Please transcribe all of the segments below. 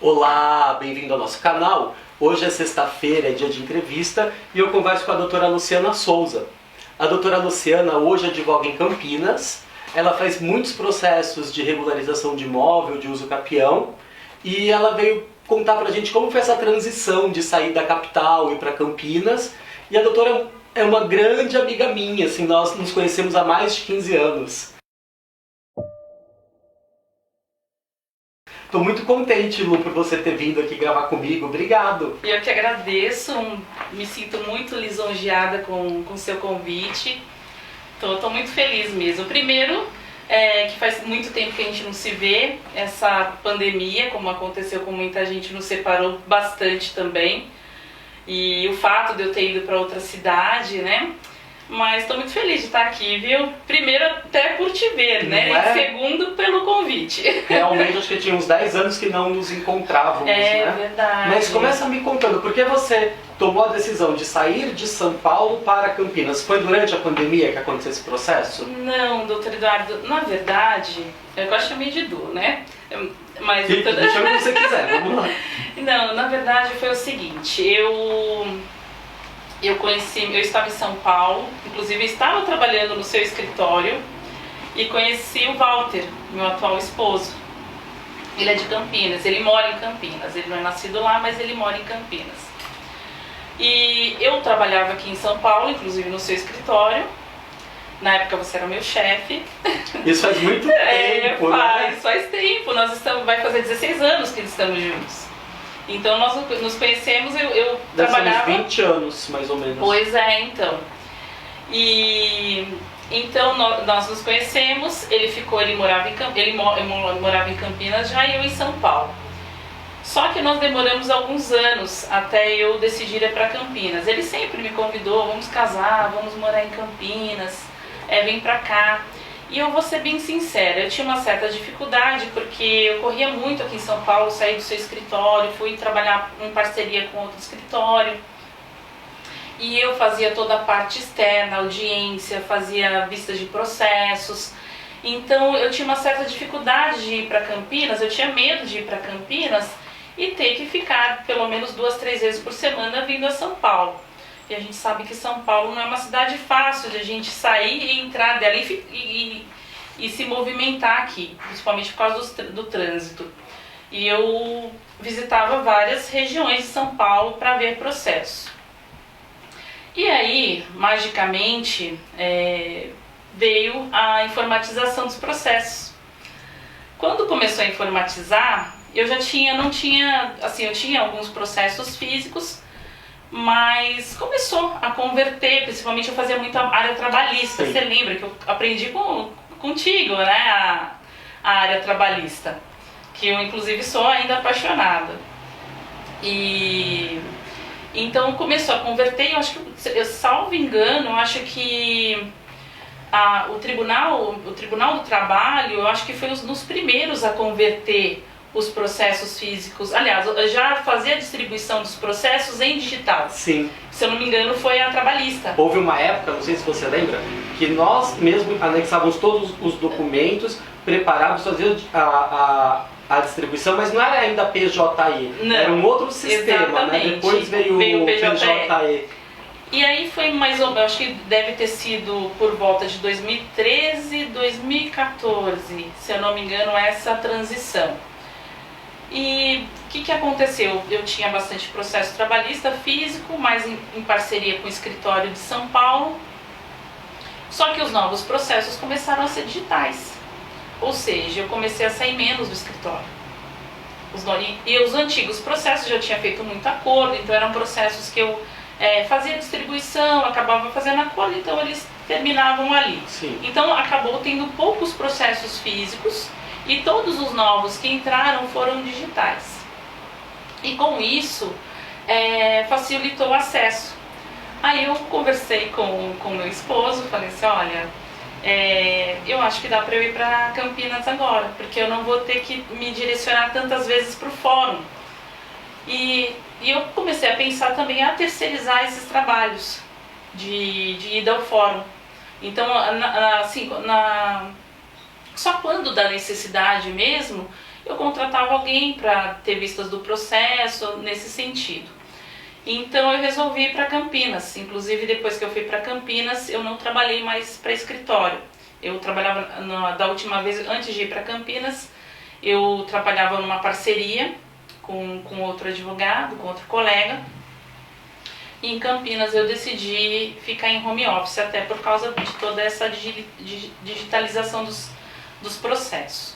Olá, bem-vindo ao nosso canal. Hoje é sexta-feira, é dia de entrevista e eu converso com a doutora Luciana Souza. A doutora Luciana hoje advoga em Campinas, ela faz muitos processos de regularização de imóvel, de uso capião, e ela veio contar pra gente como foi essa transição de sair da capital e para Campinas. E a doutora é uma grande amiga minha, assim, nós nos conhecemos há mais de 15 anos. Estou muito contente, Lu, por você ter vindo aqui gravar comigo. Obrigado. Eu que agradeço, me sinto muito lisonjeada com o seu convite. Estou muito feliz mesmo. Primeiro, que faz muito tempo que a gente não se vê, essa pandemia, como aconteceu com muita gente, nos separou bastante também. E o fato de eu ter ido para outra cidade, né? Mas estou muito feliz de estar aqui, viu? Primeiro até por te ver, né? Não é? E segundo pelo convite. Realmente, acho que tinha uns 10 anos que não nos encontrávamos, né? É verdade. Mas começa me contando, por que você tomou a decisão de sair de São Paulo para Campinas? Foi durante a pandemia que aconteceu esse processo? Não, doutor Eduardo, na verdade, eu quase chamei de Du, né? Mas Chama o que você quiser, vamos lá. Não, na verdade foi o seguinte, eu estava em São Paulo, inclusive estava trabalhando no seu escritório e conheci o Walter, meu atual esposo. Ele é de Campinas, ele mora em Campinas, ele não é nascido lá, mas ele mora em Campinas. E eu trabalhava aqui em São Paulo, inclusive no seu escritório. Na época você era meu chefe. Isso faz muito tempo, né? Faz tempo, vai fazer 16 anos que estamos juntos. Então nós nos conhecemos, eu Deve trabalhava... ser uns 20 anos, mais ou menos. Pois é, então. E então nós nos conhecemos, ele morava em Campinas já e eu em São Paulo. Só que nós demoramos alguns anos até eu decidir ir para Campinas. Ele sempre me convidou, vamos casar, vamos morar em Campinas, vem pra cá. E eu vou ser bem sincera, eu tinha uma certa dificuldade porque eu corria muito aqui em São Paulo, saí do seu escritório, fui trabalhar em parceria com outro escritório. E eu fazia toda a parte externa, audiência, fazia vistas de processos. Então eu tinha uma certa dificuldade de ir para Campinas, eu tinha medo de ir para Campinas e ter que ficar pelo menos 2, 3 vezes por semana vindo a São Paulo. E a gente sabe que São Paulo não é uma cidade fácil de a gente sair e entrar dela e se movimentar aqui, principalmente por causa do trânsito. E eu visitava várias regiões de São Paulo para ver processo. E aí, magicamente, veio a informatização dos processos. Quando começou a informatizar, eu tinha alguns processos físicos, mas começou a converter, principalmente eu fazia muita área trabalhista. Sim. Você lembra que eu aprendi contigo, né, a área trabalhista, que eu inclusive sou ainda apaixonada. E então começou a converter, eu acho que, salvo engano, eu acho que o Tribunal do Trabalho, eu acho que foi nos primeiros a converter os processos físicos. Aliás, já fazia a distribuição dos processos em digital. Sim. Se eu não me engano, foi a trabalhista. Houve uma época, não sei se você lembra, que nós mesmo anexávamos todos os documentos, preparávamos, fazíamos a distribuição, mas não era ainda PJE, não, era um outro sistema, né? Depois veio o PJE. E aí foi mais ou menos, acho que deve ter sido por volta de 2013, 2014, se eu não me engano, essa transição. E o que aconteceu? Eu tinha bastante processo trabalhista físico, mas em parceria com o escritório de São Paulo. Só que os novos processos começaram a ser digitais. Ou seja, eu comecei a sair menos do escritório. E os antigos processos já tinha feito muito acordo, então eram processos que eu fazia distribuição, acabava fazendo acordo, então eles terminavam ali. Sim. Então acabou tendo poucos processos físicos e todos os novos que entraram foram digitais. E com isso facilitou o acesso. Aí eu conversei com meu esposo, falei assim, olha, eu acho que dá para eu ir para Campinas agora, porque eu não vou ter que me direcionar tantas vezes para o fórum. E eu comecei a pensar também a terceirizar esses trabalhos de ida ao fórum. Então, só quando da necessidade mesmo, eu contratava alguém para ter vistas do processo, nesse sentido. Então eu resolvi ir para Campinas. Inclusive, depois que eu fui para Campinas, eu não trabalhei mais para escritório. Eu trabalhava, da última vez, antes de ir para Campinas, eu trabalhava numa parceria com outro advogado, com outro colega. E em Campinas eu decidi ficar em home office, até por causa de toda essa digitalização dos processos.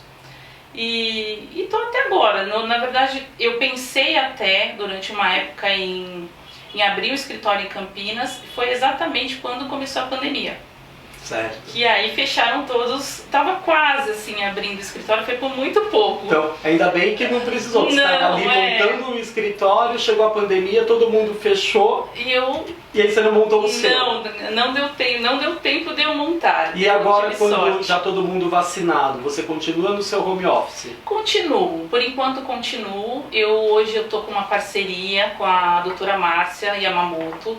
E estou até agora. Na verdade, eu pensei até, durante uma época, em abrir o escritório em Campinas. Foi exatamente quando começou a pandemia. Certo. Que aí fecharam todos, tava quase assim abrindo o escritório, foi por muito pouco. Então, ainda bem que não precisou, você estava ali montando o escritório, chegou a pandemia, todo mundo fechou e aí você não montou o seu. Não deu tempo de eu montar. E agora, quando já todo mundo vacinado, você continua no seu home office? Continuo, por enquanto continuo. Hoje eu tô com uma parceria com a doutora Márcia Yamamoto.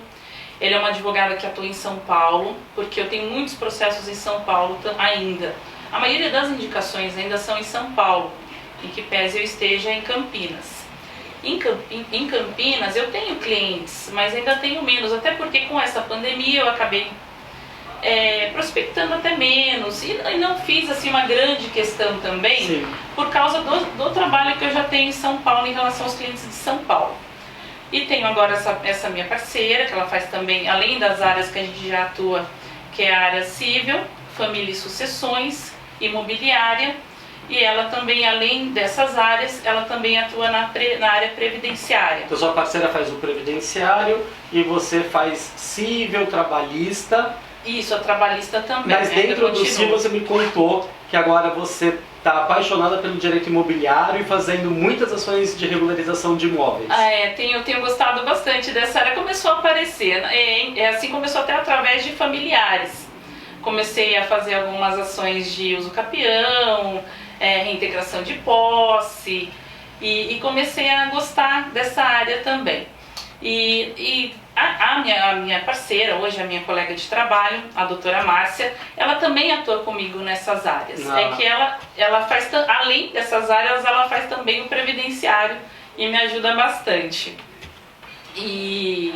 Ele é uma advogada que atua em São Paulo, porque eu tenho muitos processos em São Paulo ainda. A maioria das indicações ainda são em São Paulo, em que pese eu esteja em Campinas. Em Campinas eu tenho clientes, mas ainda tenho menos, até porque com essa pandemia eu acabei prospectando até menos. E não fiz assim uma grande questão também, sim, por causa do trabalho que eu já tenho em São Paulo em relação aos clientes de São Paulo. E tenho agora essa minha parceira, que ela faz também, além das áreas que a gente já atua, que é a área civil, família e sucessões, imobiliária, e ela também, além dessas áreas, ela também atua na área previdenciária. Então sua parceira faz o previdenciário e você faz civil, trabalhista. Isso, a trabalhista também. Mas dentro do civil você me contou que agora você está apaixonada pelo direito imobiliário e fazendo muitas ações de regularização de imóveis. Eu tenho gostado bastante dessa área. Começou a aparecer, assim, começou até através de familiares. Comecei a fazer algumas ações de uso capião, reintegração de posse, e comecei a gostar dessa área também. A minha parceira, hoje a minha colega de trabalho, a doutora Márcia, ela também atua comigo nessas áreas. É que ela faz, além dessas áreas, ela faz também o previdenciário e me ajuda bastante. E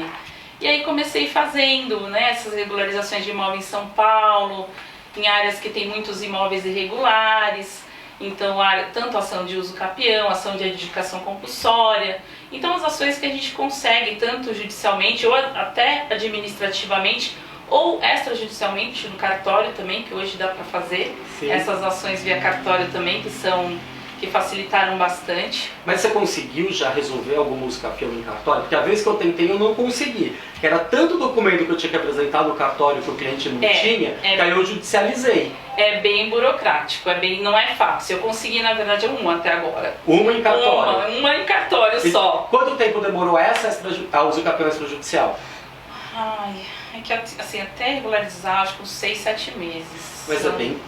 aí comecei fazendo, né, essas regularizações de imóveis em São Paulo, em áreas que tem muitos imóveis irregulares. Então, tanto ação de uso capião, ação de adjudicação compulsória. Então, as ações que a gente consegue, tanto judicialmente ou até administrativamente, ou extrajudicialmente no cartório também, que hoje dá para fazer. Sim. Essas ações via cartório também, que facilitaram bastante. Mas você conseguiu já resolver algum uso capião em cartório? Porque a vez que eu tentei eu não consegui. Que era tanto documento que eu tinha que apresentar no cartório que o cliente não tinha, que aí eu judicializei. É bem burocrático, não é fácil. Eu consegui, na verdade, uma até agora. Uma em cartório? Uma em cartório só. Quanto tempo demorou a uso capião extrajudicial? É que assim, até regularizar, acho que uns 6, 7 meses. Mas é bem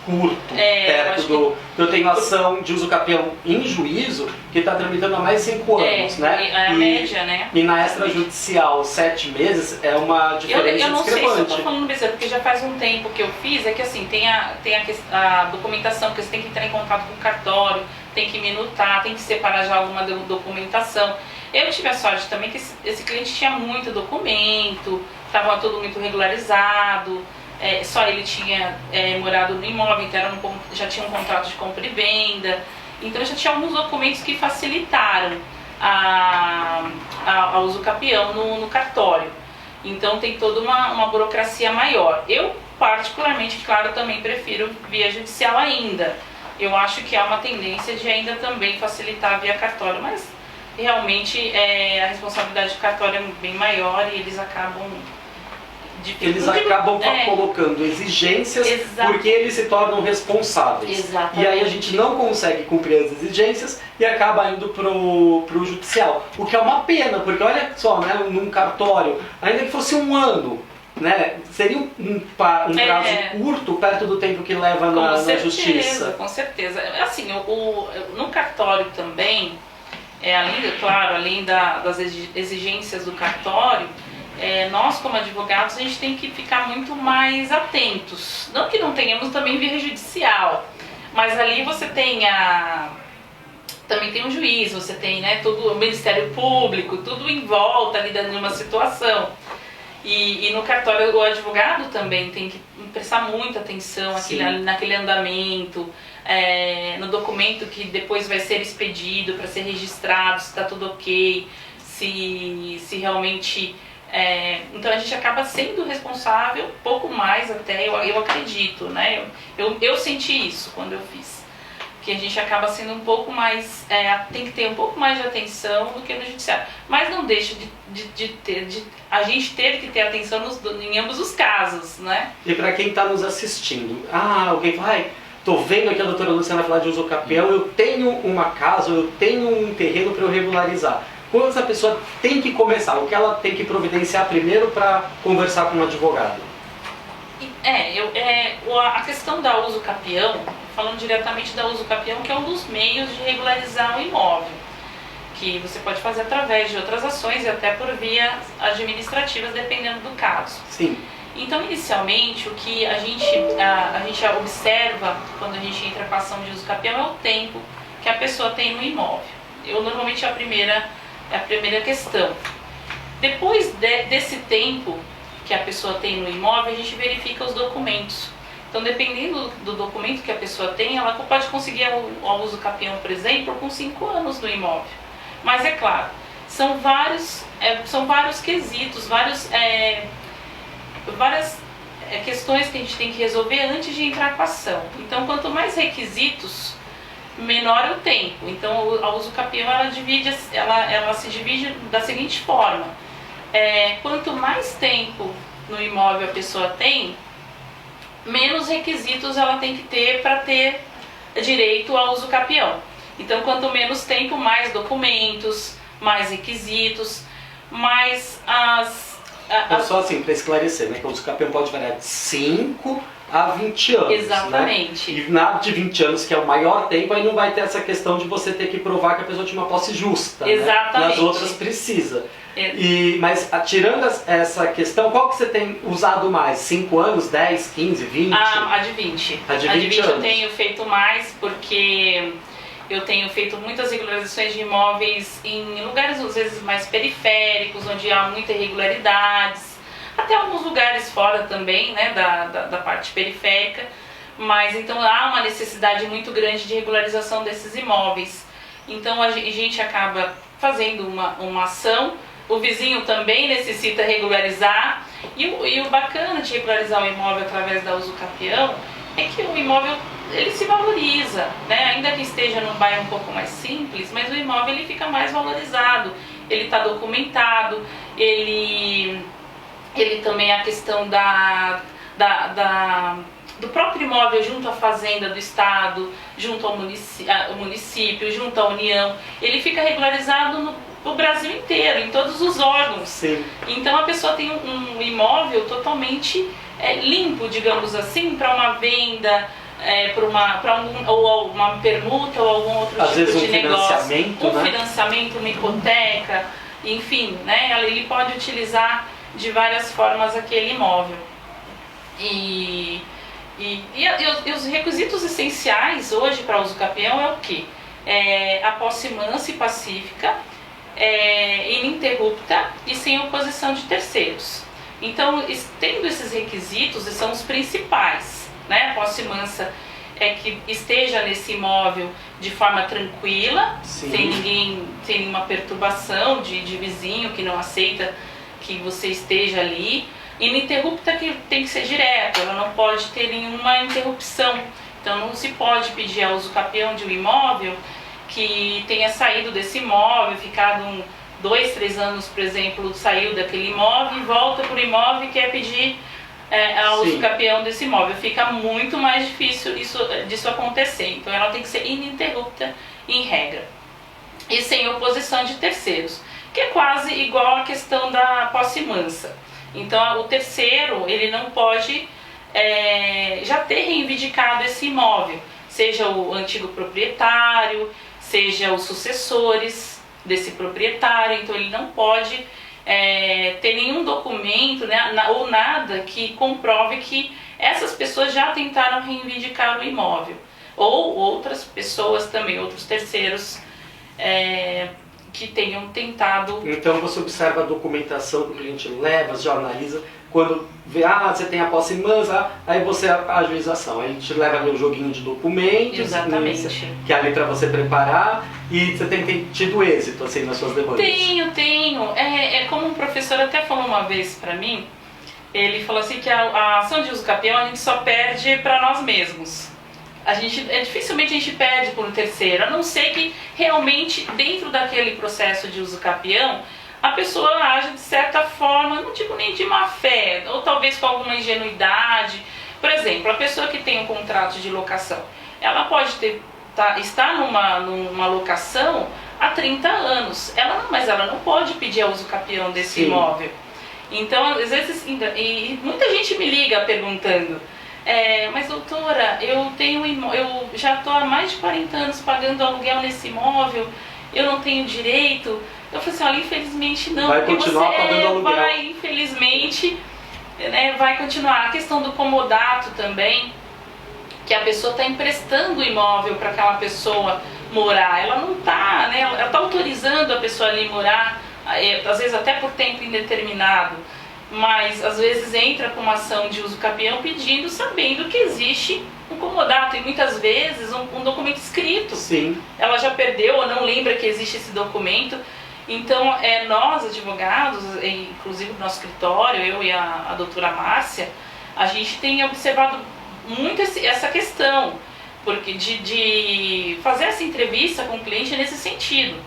curto, perto eu tenho ação de uso capião em juízo que está tramitando há mais de 5 anos, né? É a média, né? E na extrajudicial, 7 meses é uma diferença discrepante. Eu não sei se eu estou falando besteira, porque já faz um tempo que eu fiz, é que assim, tem a documentação, que você tem que entrar em contato com o cartório, tem que minutar, tem que separar já alguma documentação. Eu tive a sorte também que esse cliente tinha muito documento, estava tudo muito regularizado. Só ele tinha morado no imóvel, então já tinha um contrato de compra e venda. Então já tinha alguns documentos que facilitaram a uso capião no cartório. Então tem toda uma burocracia maior. Eu particularmente, claro, também prefiro via judicial ainda. Eu acho que há uma tendência de ainda também facilitar via cartório, mas realmente a responsabilidade do cartório é bem maior e eles acabam colocando exigências. Exato. Porque eles se tornam responsáveis. Exatamente. E aí a gente não consegue cumprir as exigências e acaba indo pro judicial. O que é uma pena, porque olha só, né, num cartório, ainda que fosse 1 ano, né, seria um prazo curto perto do tempo que leva na justiça. Com certeza. Assim, no cartório também, além das exigências do cartório, nós como advogados a gente tem que ficar muito mais atentos. Não que não tenhamos também via judicial, mas ali você tem também tem um juiz, você tem, né, todo o Ministério Público, tudo em volta ali de uma situação. E no cartório o advogado também tem que prestar muita atenção naquele andamento, no documento que depois vai ser expedido para ser registrado, se está tudo ok, se realmente... então a gente acaba sendo responsável, pouco mais até, eu acredito, né? Eu senti isso quando eu fiz. Que a gente acaba sendo um pouco mais, tem que ter um pouco mais de atenção do que no judiciário. Mas não deixa a gente ter que ter atenção em ambos os casos, né? E para quem está nos assistindo, alguém fala, tô vendo aqui a doutora Luciana falar de uso capião, eu tenho uma casa, eu tenho um terreno para eu regularizar. Quando essa pessoa tem que começar? O que ela tem que providenciar primeiro para conversar com um advogado? A questão da uso capião, falando diretamente da uso capião, que é um dos meios de regularizar o imóvel, que você pode fazer através de outras ações e até por vias administrativas, dependendo do caso. Sim. Então, inicialmente, o que a gente observa quando a gente entra com a ação de uso capião é o tempo que a pessoa tem no imóvel. Normalmente é a primeira questão. Depois desse tempo que a pessoa tem no imóvel, a gente verifica os documentos. Então, dependendo do documento que a pessoa tem, ela pode conseguir o uso capião, por exemplo, com 5 anos no imóvel. Mas é claro, são vários quesitos, várias questões que a gente tem que resolver antes de entrar com a ação. Então, quanto mais requisitos, menor é o tempo. Então, a uso capião ela se divide da seguinte forma: quanto mais tempo no imóvel a pessoa tem, menos requisitos ela tem que ter para ter direito ao uso capião. Então, quanto menos tempo, mais documentos, mais requisitos, mais Só assim, para esclarecer, né, que o uso capião pode variar de 5 a 20 anos. Exatamente. Né? E na de 20 anos, que é o maior tempo, aí não vai ter essa questão de você ter que provar que a pessoa tinha uma posse justa. Exatamente. Né? Nas outras precisa. Mas tirando essa questão, qual que você tem usado mais? 5 anos, 10, 15, 20? A de 20. A de 20 anos. Eu tenho feito mais porque eu tenho feito muitas regularizações de imóveis em lugares às vezes mais periféricos, onde há muitas irregularidades, até alguns lugares fora também, né, da parte periférica, mas então há uma necessidade muito grande de regularização desses imóveis. Então a gente acaba fazendo uma ação, o vizinho também necessita regularizar, e o bacana de regularizar o imóvel através da uso capião é que o imóvel ele se valoriza, né? Ainda que esteja num bairro um pouco mais simples, mas o imóvel ele fica mais valorizado, ele está documentado, ele também a questão do próprio imóvel junto à fazenda do estado, junto ao município, junto à União, ele fica regularizado no Brasil inteiro, em todos os órgãos. Sim. Então a pessoa tem um imóvel totalmente limpo, digamos assim, para uma venda, ou uma permuta ou algum outro às tipo vezes de negócio. Financiamento, né? Financiamento, uma hipoteca, enfim, né? Ele pode utilizar de várias formas aquele imóvel. E os requisitos essenciais hoje para uso capião é o quê? A posse mansa e pacífica, ininterrupta e sem oposição de terceiros. Então, tendo esses requisitos, são os principais, né? A posse mansa é que esteja nesse imóvel de forma tranquila, sem nenhuma perturbação de vizinho que não aceita que você esteja ali. Ininterrupta que tem que ser direto, ela não pode ter nenhuma interrupção. Então não se pode pedir ao uso capião de um imóvel que tenha saído desse imóvel, ficado 2, 3 anos, por exemplo, saiu daquele imóvel e volta para o imóvel e quer pedir ao uso capião desse imóvel. Fica muito mais difícil disso acontecer. Então ela tem que ser ininterrupta em regra. E sem oposição de terceiros, que é quase igual à questão da posse mansa. Então o terceiro, ele não pode já ter reivindicado esse imóvel, seja o antigo proprietário, seja os sucessores desse proprietário. Então ele não pode ter nenhum documento, né, ou nada que comprove que essas pessoas já tentaram reivindicar o imóvel, ou outras pessoas também, outros terceiros que tenham tentado. Então você observa a documentação que o cliente leva, já analisa, quando vê, você tem a posse em mãos, aí você a ajuização. Aí a gente leva ali um joguinho de documentos, Exatamente. que é ali para você preparar, e você tem tido êxito assim nas suas demandas. Tenho. É como um professor até falou uma vez para mim, ele falou assim que a ação de uso capião a gente só perde para nós mesmos. Dificilmente a gente perde por um terceiro, a não ser que realmente dentro daquele processo de uso capião a pessoa age de certa forma, não digo nem de má fé, ou talvez com alguma ingenuidade. Por exemplo, a pessoa que tem um contrato de locação, ela pode estar numa locação há 30 anos, mas ela não pode pedir a uso capião desse Sim. imóvel. Então, às vezes, e muita gente me liga perguntando, mas doutora, eu já estou há mais de 40 anos pagando aluguel nesse imóvel, eu não tenho direito. Eu falei assim, olha, infelizmente não, vai porque continuar pagando aluguel. Vai, infelizmente, vai continuar. A questão do comodato também, que a pessoa está emprestando o imóvel para aquela pessoa morar, ela não está, ela está autorizando a pessoa ali morar, às vezes até por tempo indeterminado, mas às vezes entra com uma ação de uso capião pedindo, sabendo que existe um comodato e muitas vezes um documento escrito. Sim. Ela já perdeu ou não lembra que existe esse documento. Então, nós advogados, inclusive no nosso escritório, eu e a doutora Márcia, a gente tem observado muito essa questão, porque de fazer essa entrevista com o cliente nesse sentido.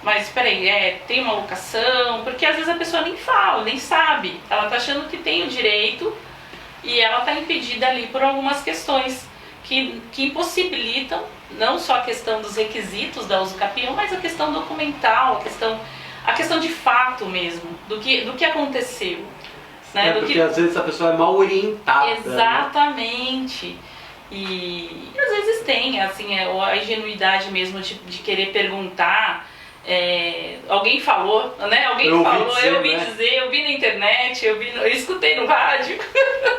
Mas espera aí, tem uma locação, porque às vezes a pessoa nem fala, nem sabe, ela está achando que tem o direito e ela está impedida ali por algumas questões que impossibilitam não só a questão dos requisitos da uso capião, mas a questão documental, a questão de fato mesmo, do que aconteceu. Né? Porque às vezes a pessoa é mal orientada. Exatamente. Né? E às vezes tem assim, a ingenuidade mesmo de querer perguntar. Alguém falou, né? Eu ouvi dizer, eu vi na internet, eu escutei no rádio.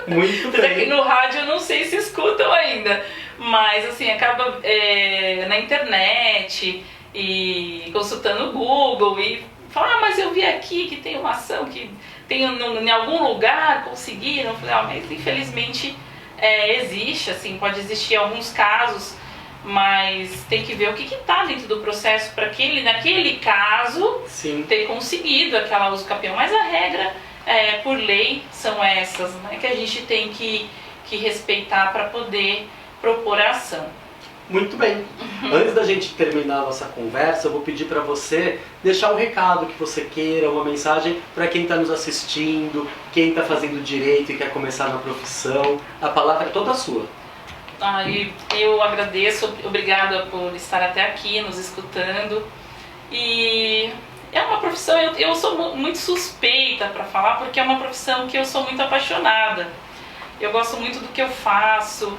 Muito bem. Até que no rádio eu não sei se escutam ainda, mas assim, acaba na internet e consultando o Google e fala, mas eu vi aqui que tem uma ação que tem em algum lugar, conseguiram. Eu falei, mas infelizmente existe, assim, pode existir alguns casos, mas tem que ver o que está dentro do processo para naquele caso, sim, ter conseguido aquela uso capião. Mas a regra, por lei, são essas, né, que a gente tem que respeitar para poder propor a ação. Muito bem. Antes da gente terminar a nossa conversa, eu vou pedir para você deixar um recado que você queira, uma mensagem para quem está nos assistindo, quem está fazendo direito e quer começar na profissão. A palavra é toda sua. Eu agradeço, obrigada por estar até aqui nos escutando. E é uma profissão, eu sou muito suspeita para falar, porque é uma profissão que eu sou muito apaixonada. Eu gosto muito do que eu faço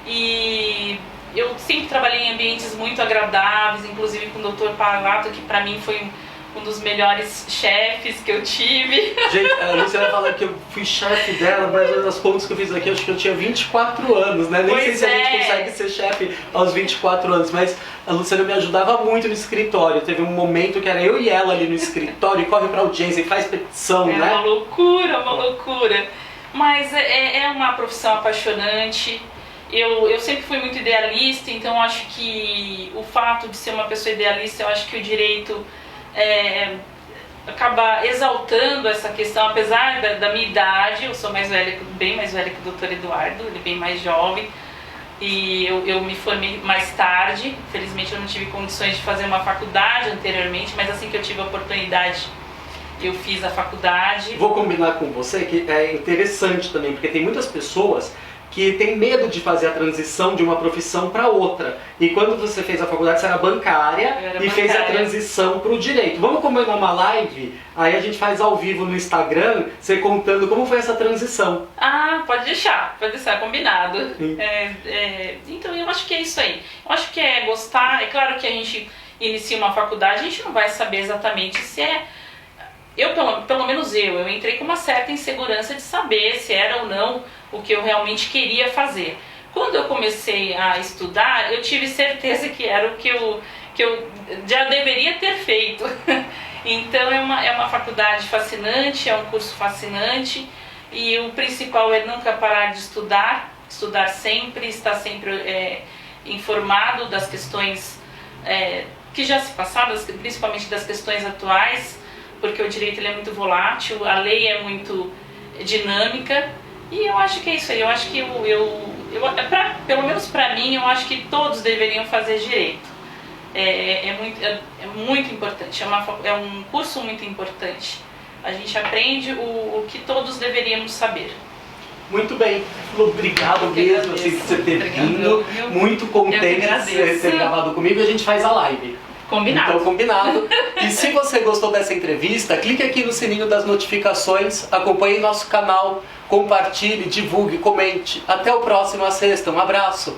e eu sempre trabalhei em ambientes muito agradáveis, inclusive com o Dr. Parlato, que para mim foi um dos melhores chefes que eu tive. Gente, a Luciana fala que eu fui chefe dela, mas nas contas que eu fiz aqui, acho que eu tinha 24 anos, né? Nem sei se a gente consegue ser chefe aos 24 anos, mas a Luciana me ajudava muito no escritório. Teve um momento que era eu e ela ali no escritório, e corre pra audiência e faz petição, né? É uma loucura. Mas é uma profissão apaixonante. Eu sempre fui muito idealista, então acho que o fato de ser uma pessoa idealista, eu acho que o direito acaba exaltando essa questão, apesar da minha idade. Eu sou bem mais velha que o Dr. Eduardo, ele é bem mais jovem, e eu me formei mais tarde. Infelizmente eu não tive condições de fazer uma faculdade anteriormente, mas assim que eu tive a oportunidade, eu fiz a faculdade. Vou combinar com você que é interessante também, porque tem muitas pessoas que tem medo de fazer a transição de uma profissão para outra. E quando você fez a faculdade, você era bancária e fez a transição para o direito. Vamos combinar uma live? Aí a gente faz ao vivo no Instagram, você contando como foi essa transição. Pode deixar, combinado. Então eu acho que é isso aí. Eu acho que é gostar. É claro que a gente inicia uma faculdade, a gente não vai saber exatamente se pelo menos eu entrei com uma certa insegurança de saber se era ou não o que eu realmente queria fazer. Quando eu comecei a estudar, eu tive certeza que era o que que eu já deveria ter feito. Então é uma faculdade fascinante, é um curso fascinante, e o principal é nunca parar de estudar sempre, estar sempre informado das questões que já se passaram, principalmente das questões atuais, porque o direito ele é muito volátil, a lei é muito dinâmica, e eu acho que é isso aí. Eu acho que pelo menos para mim, eu acho que todos deveriam fazer direito. É muito importante, é um curso muito importante. A gente aprende o que todos deveríamos saber. Muito bem, obrigado mesmo por você ter vindo, muito contente de ter gravado comigo, e a gente faz a live. Combinado. Então, combinado. E se você gostou dessa entrevista, clique aqui no sininho das notificações, acompanhe nosso canal, compartilhe, divulgue, comente. Até o próximo sexta, um abraço!